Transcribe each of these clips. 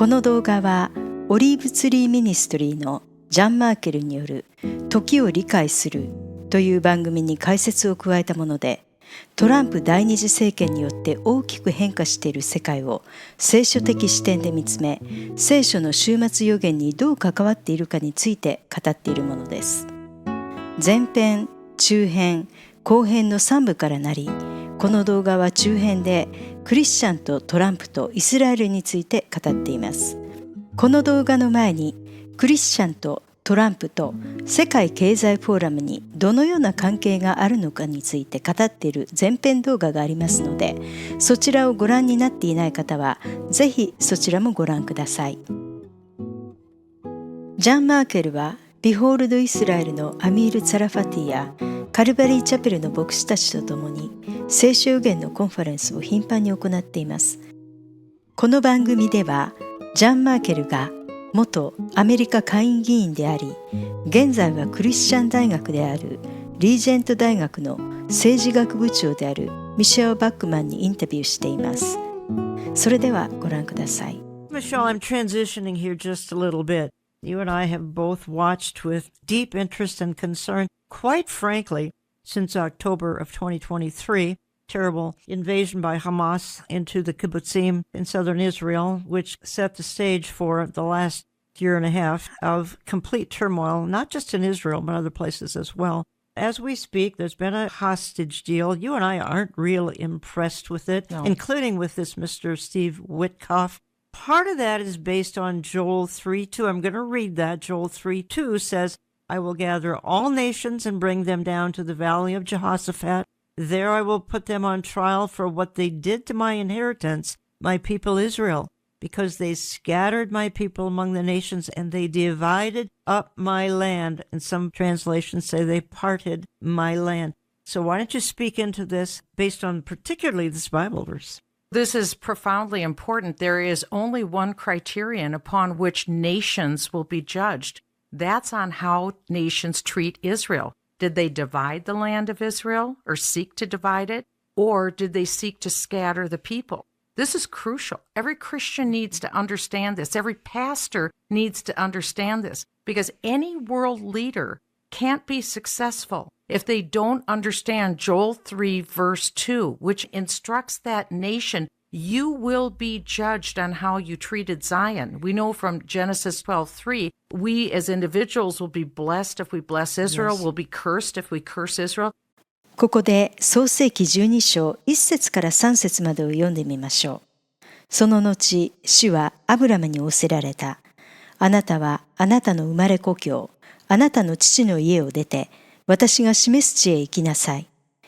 この動画はオリーブツリーミニストリーのジャン・マーケルによる時を理解するという番組に解説を加えたもので、トランプ第二次政権によって大きく変化している世界を聖書的視点で見つめ、聖書の終末預言にどう関わっているかについて語っているものです。前編、中編、後編の3部からなり、この動画は中編でクリスチャンとトランプとイスラエルについて語っています。この動画の前にクリスチャンとトランプと世界経済フォーラムにどのような関係があるのかについて語っている前編動画がありますので、そちらをご覧になっていない方はぜひそちらもご覧ください。ジャン・マーケルはビホールドイスラエルのアミール・ツァラファティやカルバリーチャペルの牧師たちと共に聖書預言のコンファレンスを頻繁に行っています。この番組ではジャン・マーケルが元アメリカ下院議員であり、現在はクリスチャン大学であるリージェント大学の政治学部長であるミシェル・バックマンにインタビューしています。それではご覧ください。Michelle, I'm transitioning here just a little bit. You and I have both watched with deep interest and concern, quite frankly, since October of 2023, terrible invasion by Hamas into the kibbutzim in southern Israel, which set the stage for the last year and a half of complete turmoil, not just in Israel, but other places as well. As we speak, there's been a hostage deal. You and I aren't really impressed with it, including with this Mr. Steve Witkoff. Part of that is based on Joel 3:2. I'm going to read that. Joel 3:2 says, I will gather all nations and bring them down to the valley of Jehoshaphat. There I will put them on trial for what they did to my inheritance, my people Israel, because they scattered my people among the nations and they divided up my land. And some translations say they parted my land. So why don't you speak into this based on particularly this Bible verse? This is profoundly important. There is only one criterion upon which nations will be judged. That's on how nations treat Israel. Did they divide the land of Israel or seek to divide it? Or did they seek to scatter the people? This is crucial. Every Christian needs to understand this. Every pastor needs to understand this, because any world leader can't be successful if they don't understand Joel 3 verse 2, which instructs that nation, you will be judged on how you treated Zion. We know from Genesis 12:3, we as individuals will be blessed if we bless Israel, we'll be cursed if we curse Israel. ここで創世記12章1節から3節までを読んでみましょう。その後、主はアブラムに仰せられた。あなたはあなたの生まれ故郷、あなたの父の家を出て、私が示す地へ行きなさい。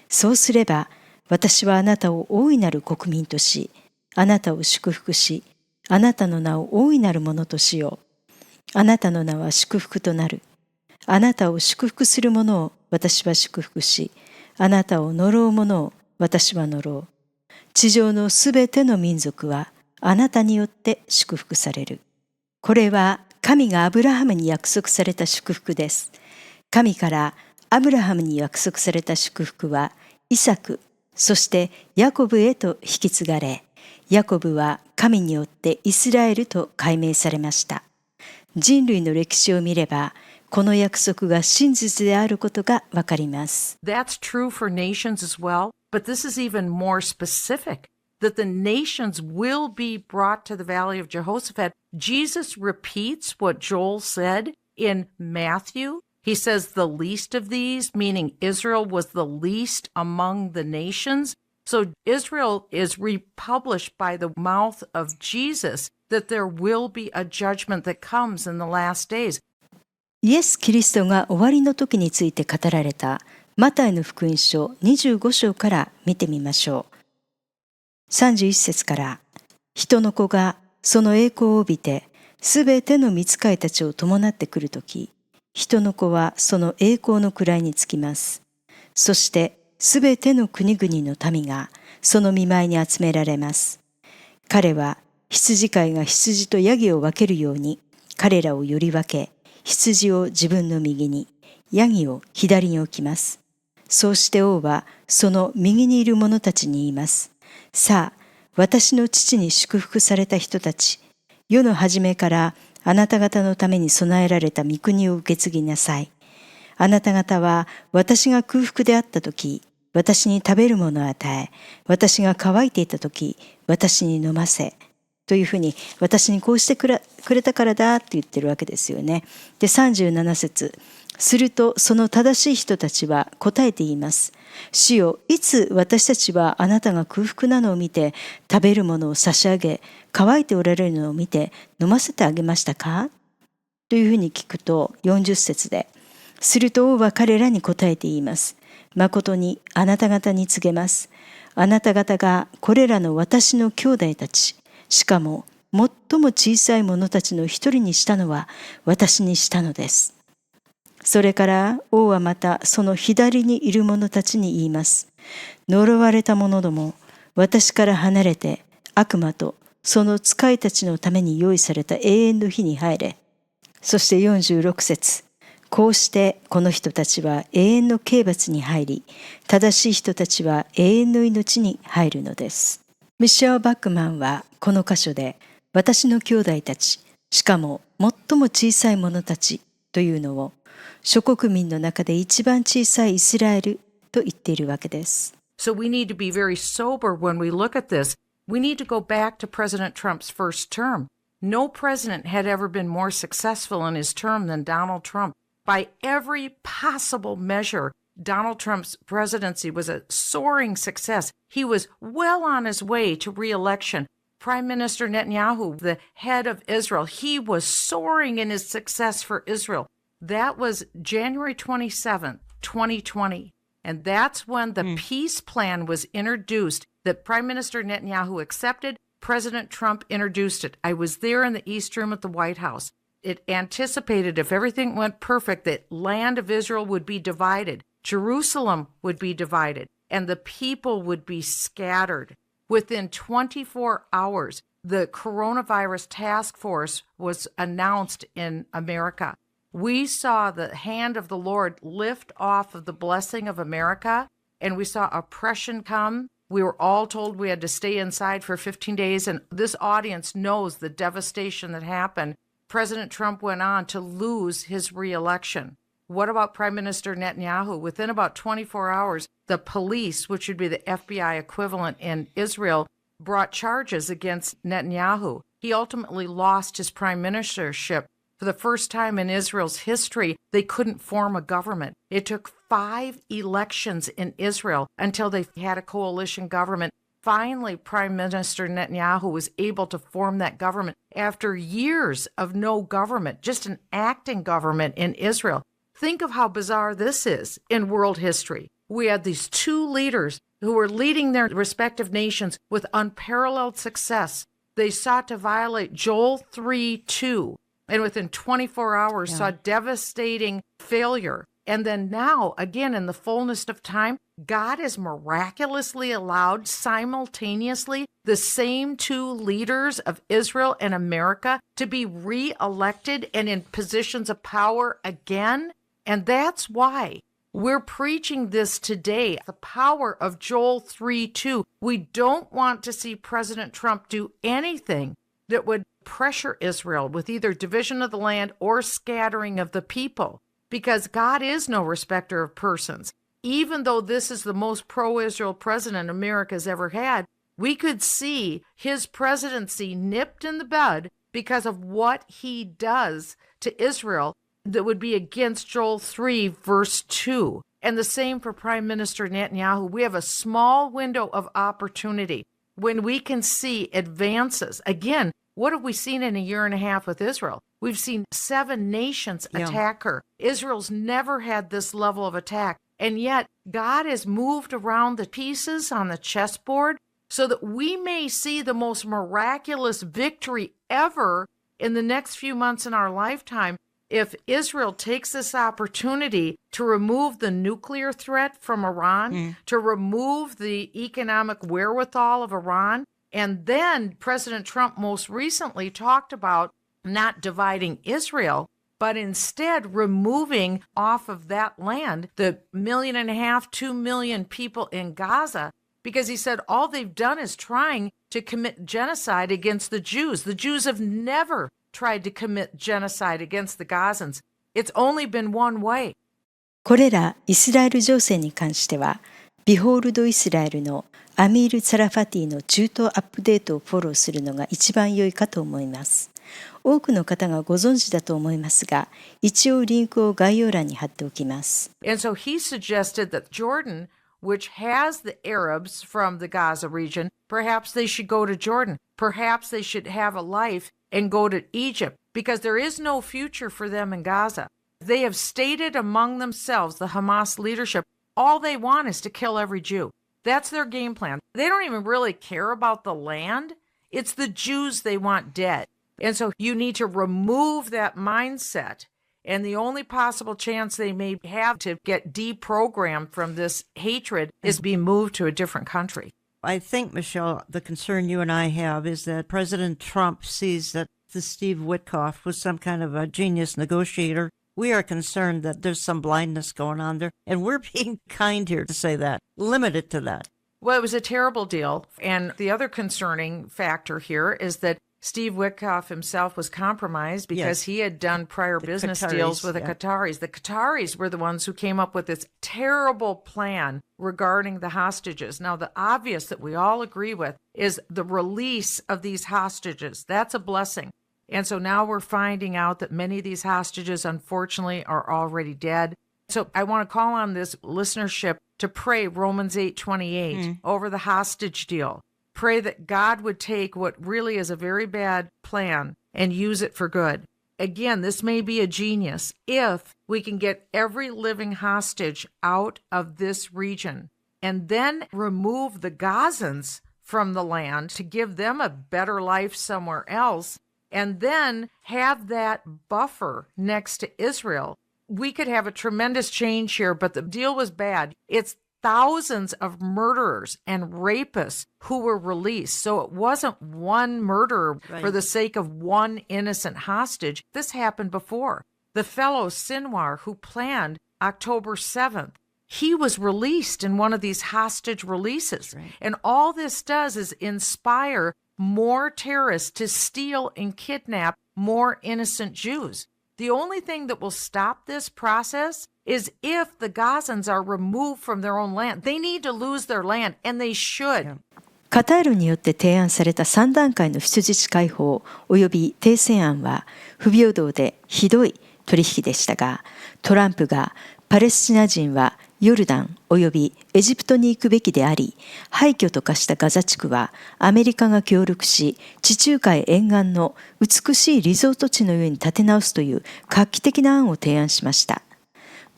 そうすれば、私はあなたを大いなる国民とし、あなたを祝福し、あなたの名を大いなるものとしよう。あなたの名は祝福となる。あなたを祝福する者を私は祝福し、あなたを呪う者を私は呪う。地上のすべての民族はあなたによって祝福される。これは神がアブラハムに約束された祝福です。神からアブラハムに約束された祝福はイサク、そしてヤコブへと引き継がれ、ヤコブは神によってイスラエルと改名されました。人類の歴史を見れば、この約束が真実であることがわかります。That's true for nations as well, but this is even more specific, that the nations will be brought to the valley of Jehoshaphat. Jesus repeats what Joel said in Matthew. He says the least of these, meaning Israel was the least among the nations. So Israel is republished by the mouth of Jesus that there will be a judgment that comes in the last days. イエス・キリストが終わりの時について語られたマタイの福音書25章から見てみましょう。31節から、人の子がその栄光を帯びてすべての御使いたちを伴ってくるとき、人の子はその栄光の位につきます。そしてすべての国々の民がその御前に集められます。彼は羊飼いが羊とヤギを分けるように彼らをより分け、羊を自分の右に、ヤギを左に置きます。そうして王はその右にいる者たちに言います。さあ、私の父に祝福された人たち、世の初めからあなた方のために備えられた御国を受け継ぎなさい。あなた方は私が空腹であったとき、私に食べるものを与え、私が乾いていたとき、私に飲ませ。というふうに、私にこうしてくれたからだって言ってるわけですよね。で、37節。すると、その正しい人たちは答えて言います。主よ、いつ私たちはあなたが空腹なのを見て、食べるものを差し上げ、乾いておられるのを見て、飲ませてあげましたかというふうに聞くと、40節で。すると王は彼らに答えて言います。誠にあなた方に告げます。あなた方がこれらの私の兄弟たち、しかも最も小さい者たちの一人にしたのは私にしたのです。それから王はまたその左にいる者たちに言います。呪われた者ども、私から離れて悪魔とその使いたちのために用意された永遠の火に入れ。そして46節。こうしてこの人たちは永遠の刑罰に入り、正しい人たちは永遠の命に入るのです。ミシェル・バックマンはこの箇所で、私の兄弟たち、しかも最も小さい者たちというのを、諸国民の中で一番小さいイスラエルと言っているわけです。So we need to be very sober when we look at this. We need to go back to President Trump's first term. No president had ever been more successful in his term than Donald Trump. By every possible measure, Donald Trump's presidency was a soaring success. He was well on his way to re-election. Prime Minister Netanyahu, the head of Israel, he was soaring in his success for Israel. That was January 27th, 2020. And that's when the peace plan was introduced that Prime Minister Netanyahu accepted. President Trump introduced it. I was there in the East Room at the White House. It anticipated if everything went perfect, that land of Israel would be divided, Jerusalem would be divided, and the people would be scattered. Within 24 hours, the coronavirus task force was announced in America. We saw the hand of the Lord lift off of the blessing of America, and we saw oppression come. We were all told we had to stay inside for 15 days, and this audience knows the devastation that happened. President Trump went on to lose his re-election. What about Prime Minister Netanyahu? Within about 24 hours, the police, which would be the FBI equivalent in Israel, brought charges against Netanyahu. He ultimately lost his prime ministership. For the first time in Israel's history, they couldn't form a government. It took 5 elections in Israel until they had a coalition government. Finally, Prime Minister Netanyahu was able to form that government after years of no government, just an acting government in Israel. Think of how bizarre this is in world history. We had these 2 leaders who were leading their respective nations with unparalleled success. They sought to violate Joel 3:2, and within 24 hours saw devastating failure. And then now, again, in the fullness of time, God has miraculously allowed simultaneously the same 2 leaders of Israel and America to be re-elected and in positions of power again. And that's why we're preaching this today, the power of Joel 3:2. We don't want to see President Trump do anything that would pressure Israel with either division of the land or scattering of the people, because God is no respecter of persons. Even though this is the most pro-Israel president America's ever had, we could see his presidency nipped in the bud because of what he does to Israel that would be against Joel 3, verse 2. And the same for Prime Minister Netanyahu. We have a small window of opportunity when we can see advances. Again, what have we seen in a year and a half with Israel? We've seen 7 nations attack her. Israel's never had this level of attack. And yet, God has moved around the pieces on the chessboard so that we may see the most miraculous victory ever in the next few months in our lifetime if Israel takes this opportunity to remove the nuclear threat from Iran, to remove the economic wherewithal of Iran. And then President Trump most recently talked about not dividing Israel, but instead removing off of that land the 1.5 million, 2 million people in Gaza, because he said all they've done is trying to commit genocide against the Jews. The Jews have never tried to commit genocide against the Gazans. It's only been one way. これらイスラエル情勢に関しては、ビホールドイスラエルのアミール・ツァラファティの中東アップデートをフォローするのが一番良いかと思います。多くの方がご存知だと思いますが、一応リンクを概要欄に貼っておきます。And so he suggested that Jordan, which has the Arabs from the Gaza region, perhaps they should go to Jordan. Perhaps they should have a life and go to Egypt, because there is no future for them in Gaza. They have stated among themselves, the Hamas leadership, all they want is to kill every Jew. That's their game plan. They don't even really care about the land. It's the Jews they want dead. And so you need to remove that mindset. And the only possible chance they may have to get deprogrammed from this hatred is be moved to a different country. I think, Michelle, the concern you and I have is that President Trump sees that the Steve Witkoff was some kind of a genius negotiator. We are concerned that there's some blindness going on there, and we're being kind here to say that. Limit it to that. Well, it was a terrible deal. And the other concerning factor here is that Steve Witkoff himself was compromised because he had done prior business deals with the Qataris. The Qataris were the ones who came up with this terrible plan regarding the hostages. Now, the obvious that we all agree with is the release of these hostages. That's a blessing. And so now we're finding out that many of these hostages, unfortunately, are already dead. So I want to call on this listenership to pray Romans 8:28 over the hostage deal. Pray that God would take what really is a very bad plan and use it for good. Again, this may be a genius if we can get every living hostage out of this region and then remove the Gazans from the land to give them a better life somewhere else, and then have that buffer next to Israel. We could have a tremendous change here, but the deal was bad. It's thousands of murderers and rapists who were released. So it wasn't one murderer for the sake of one innocent hostage. This happened before. The fellow Sinwar who planned October 7th, he was released in one of these hostage releases. And all this does is inspire more terrorists to steal and kidnap more innocent Jews. The only thing that will stop this process is if the Gazans are removed from their own land. They need to lose their land, and they should. カタールによって提案された3段階の人質解放及び停戦案は不平等でひどい取引でしたが、トランプがパレスチナ人はヨルダン及びエジプトに行くべきであり、廃墟と化したガザ地区はアメリカが協力し、地中海沿岸の美しいリゾート地のように建て直すという画期的な案を提案しました。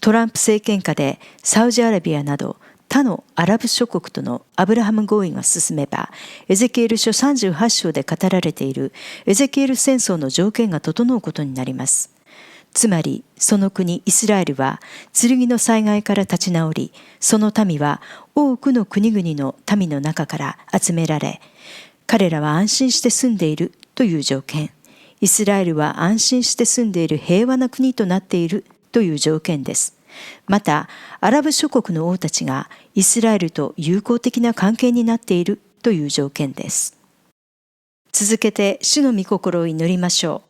トランプ政権下でサウジアラビアなど他のアラブ諸国とのアブラハム合意が進めば、エゼキエル書38章で語られているエゼキエル戦争の条件が整うことになります。つまり、その国イスラエルは剣の災害から立ち直り、その民は多くの国々の民の中から集められ、彼らは安心して住んでいるという条件、イスラエルは安心して住んでいる平和な国となっているという条件です。また、アラブ諸国の王たちがイスラエルと友好的な関係になっているという条件です。続けて、主の御心を祈りましょう。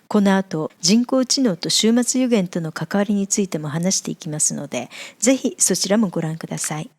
この後、人工知能と終末預言との関わりについても話していきますので、ぜひそちらもご覧ください。